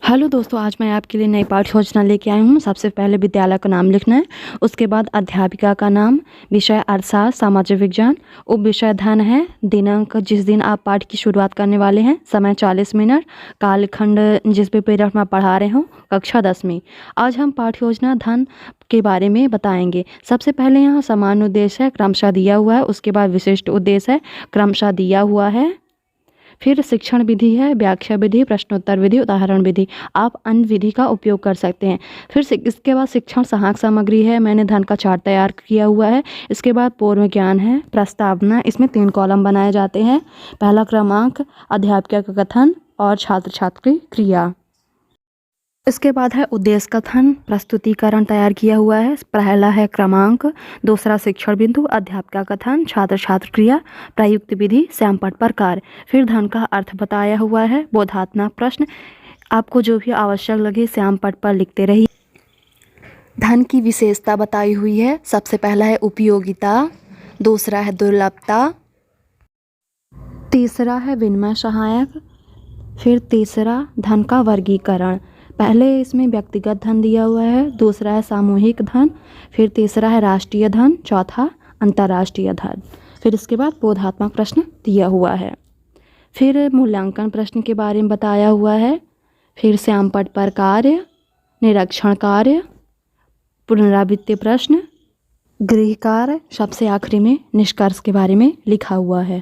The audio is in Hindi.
हेलो दोस्तों, आज मैं आपके लिए नई पाठ्य योजना लेके आई हूँ। सबसे पहले विद्यालय का नाम लिखना है, उसके बाद अध्यापिका का नाम, विषय अर्थशास्त्र सामाजिक विज्ञान, उप विषय धन है, दिनांक जिस दिन आप पाठ की शुरुआत करने वाले हैं, समय 40 मिनट, कालखंड जिस भी पीरियड में आप पढ़ा रहे हो, कक्षा 10वीं। आज हम पाठ्य योजना धन के बारे में बताएंगे। सबसे पहले यहाँ सामान्य उद्देश्य है, क्रमशः दिया हुआ है। उसके बाद विशिष्ट उद्देश्य है, क्रमशः दिया हुआ है। फिर शिक्षण विधि है, व्याख्या विधि, प्रश्नोत्तर विधि, उदाहरण विधि। आप अन्य विधि का उपयोग कर सकते हैं। फिर इसके बाद शिक्षण सहायक सामग्री है, मैंने धन का चार्ट तैयार किया हुआ है। इसके बाद पूर्व ज्ञान है, प्रस्तावना, इसमें 3 कॉलम बनाए जाते हैं। पहला क्रमांक अध्यापिका का कथन और छात्र छात्री की क्रिया। इसके बाद है उद्देश्य कथन, प्रस्तुतिकरण तैयार किया हुआ है। पहला है क्रमांक, दूसरा शिक्षण बिंदु, अध्यापिका कथन, छात्र छात्र क्रिया, प्रयुक्त विधि, श्यामपट्ट प्रकार। फिर धन का अर्थ बताया हुआ है, बोधात्मक प्रश्न। आपको जो भी आवश्यक लगे श्यामपट्ट पर लिखते रहिए। धन की विशेषता बताई हुई है। सबसे पहला है उपयोगिता, दूसरा है दुर्लभता, तीसरा है विनिमय सहायक, फिर तीसरा धन का वर्गीकरण। पहले इसमें व्यक्तिगत धन दिया हुआ है, दूसरा है सामूहिक धन, फिर तीसरा है राष्ट्रीय धन, चौथा अंतर्राष्ट्रीय धन। फिर इसके बाद बोधात्मक प्रश्न दिया हुआ है। फिर मूल्यांकन प्रश्न के बारे में बताया हुआ है। फिर श्यामपट्ट पर कार्य, निरीक्षण कार्य, पुनरावृत्ति प्रश्न, गृह कार्य, सबसे आखिरी में निष्कर्ष के बारे में लिखा हुआ है।